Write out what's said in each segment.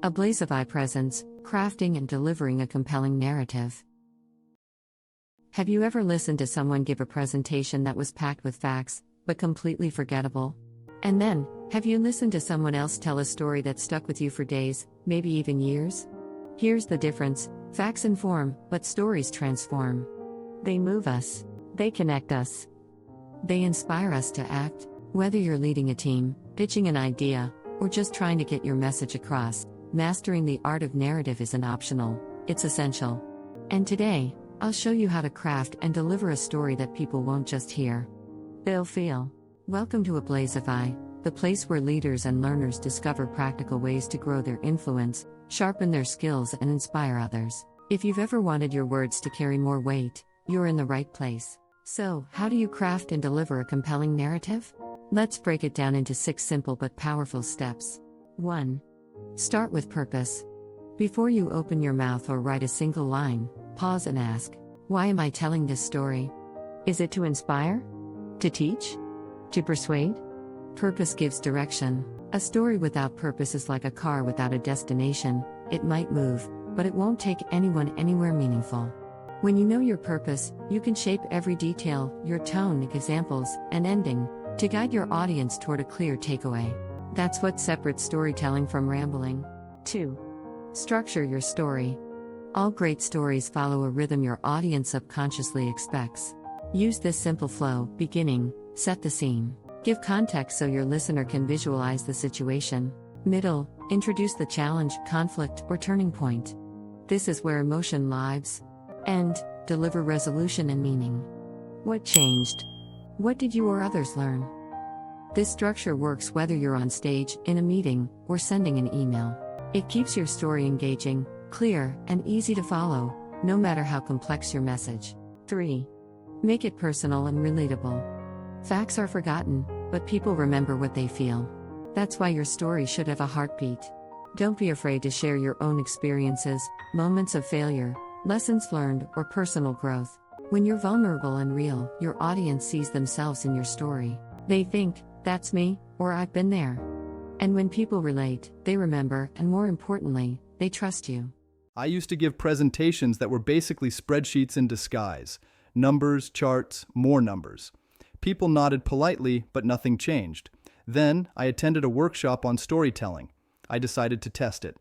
A Blaze of Eye presence, crafting and delivering a compelling narrative. Have you ever listened to someone give a presentation that was packed with facts, but completely forgettable? And then, have you listened to someone else tell a story that stuck with you for days, maybe even years? Here's the difference: facts inform, but stories transform. They move us. They connect us. They inspire us to act. Whether you're leading a team, pitching an idea, or just trying to get your message across, mastering the art of narrative isn't optional, it's essential. And today, I'll show you how to craft and deliver a story that people won't just hear, they'll feel. Welcome to A Blaze of Eye, the place where leaders and learners discover practical ways to grow their influence, sharpen their skills, and inspire others. If you've ever wanted your words to carry more weight, you're in the right place. So, how do you craft and deliver a compelling narrative? Let's break it down into 6 simple but powerful steps. 1. Start with purpose. Before you open your mouth or write a single line, pause and ask, why am I telling this story? Is it to inspire? To teach? To persuade? Purpose gives direction. A story without purpose is like a car without a destination. It might move, but it won't take anyone anywhere meaningful. When you know your purpose, you can shape every detail, your tone, examples, and ending, to guide your audience toward a clear takeaway. That's what separates storytelling from rambling. 2. Structure your story. All great stories follow a rhythm your audience subconsciously expects. Use this simple flow: beginning, set the scene. Give context so your listener can visualize the situation. Middle, introduce the challenge, conflict, or turning point. This is where emotion lives. End, deliver resolution and meaning. What changed? What did you or others learn? This structure works whether you're on stage, in a meeting, or sending an email. It keeps your story engaging, clear, and easy to follow, no matter how complex your message. 3. Make it personal and relatable. Facts are forgotten, but people remember what they feel. That's why your story should have a heartbeat. Don't be afraid to share your own experiences, moments of failure, lessons learned, or personal growth. When you're vulnerable and real, your audience sees themselves in your story. They think, that's me, or I've been there. And when people relate, they remember, and more importantly, they trust you. I used to give presentations that were basically spreadsheets in disguise. Numbers, charts, more numbers. People nodded politely, but nothing changed. Then, I attended a workshop on storytelling. I decided to test it.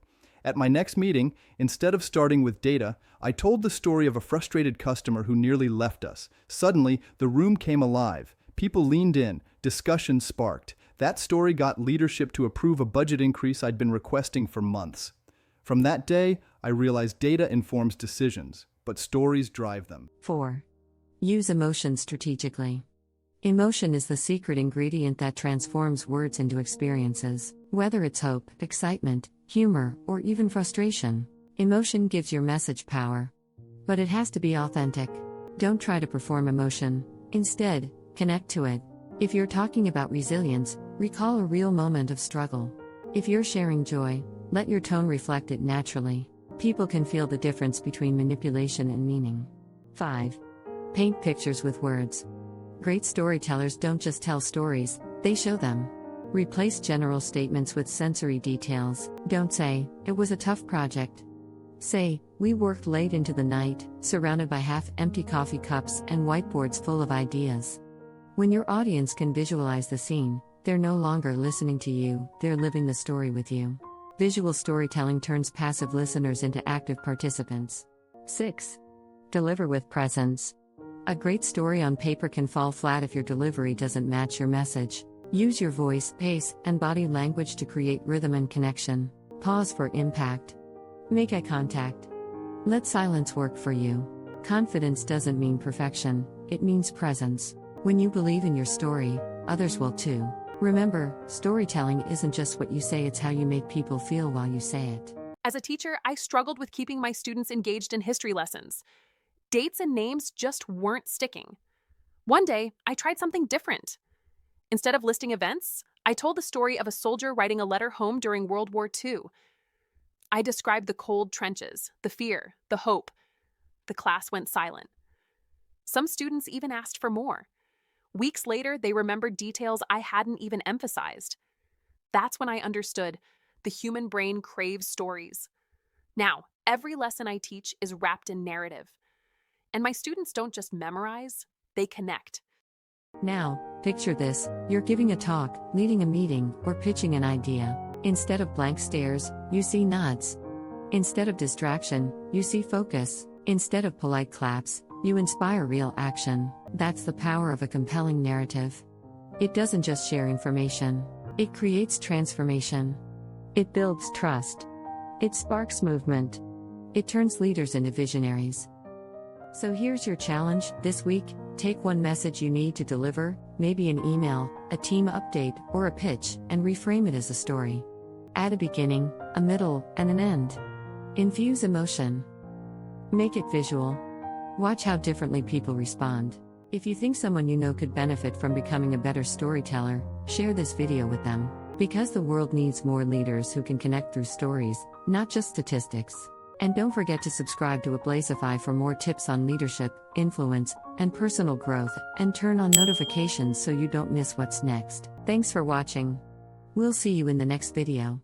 At my next meeting, instead of starting with data, I told the story of a frustrated customer who nearly left us. Suddenly, the room came alive. People leaned in, discussion sparked. That story got leadership to approve a budget increase I'd been requesting for months. From that day, I realized data informs decisions, but stories drive them. 4. Use emotion strategically. Emotion is the secret ingredient that transforms words into experiences. Whether it's hope, excitement, humor, or even frustration, emotion gives your message power. But it has to be authentic. Don't try to perform emotion. Instead, connect to it. If you're talking about resilience, recall a real moment of struggle. If you're sharing joy, let your tone reflect it naturally. People can feel the difference between manipulation and meaning. 5. Paint pictures with words. Great storytellers don't just tell stories, they show them. Replace general statements with sensory details. Don't say, it was a tough project. Say, we worked late into the night, surrounded by half-empty coffee cups and whiteboards full of ideas. When your audience can visualize the scene, they're no longer listening to you, they're living the story with you. Visual storytelling turns passive listeners into active participants. 6. Deliver with presence. A great story on paper can fall flat if your delivery doesn't match your message. Use your voice, pace, and body language to create rhythm and connection. Pause for impact. Make eye contact. Let silence work for you. Confidence doesn't mean perfection, it means presence. When you believe in your story, others will too. Remember, storytelling isn't just what you say, it's how you make people feel while you say it. As a teacher, I struggled with keeping my students engaged in history lessons. Dates and names just weren't sticking. One day, I tried something different. Instead of listing events, I told the story of a soldier writing a letter home during World War II. I described the cold trenches, the fear, the hope. The class went silent. Some students even asked for more. Weeks later, they remembered details I hadn't even emphasized. That's when I understood The human brain craves stories. Now, every lesson I teach is wrapped in narrative. And my students don't just memorize, they connect. Now, picture this: you're giving a talk, leading a meeting, or pitching an idea. Instead of blank stares, you see nods. Instead of distraction, you see focus. Instead of polite claps, you inspire real action. That's the power of a compelling narrative. It doesn't just share information, it creates transformation. It builds trust. It sparks movement. It turns leaders into visionaries. So here's your challenge this week: take one message you need to deliver, maybe an email, a team update, or a pitch, and reframe it as a story. Add a beginning, a middle, and an end. Infuse emotion. Make it visual. Watch how differently people respond. If you think someone you know could benefit from becoming a better storyteller, share this video with them. Because the world needs more leaders who can connect through stories, not just statistics. And don't forget to subscribe to Ablazeify for more tips on leadership, influence, and personal growth, and turn on notifications so you don't miss what's next. Thanks for watching. We'll see you in the next video.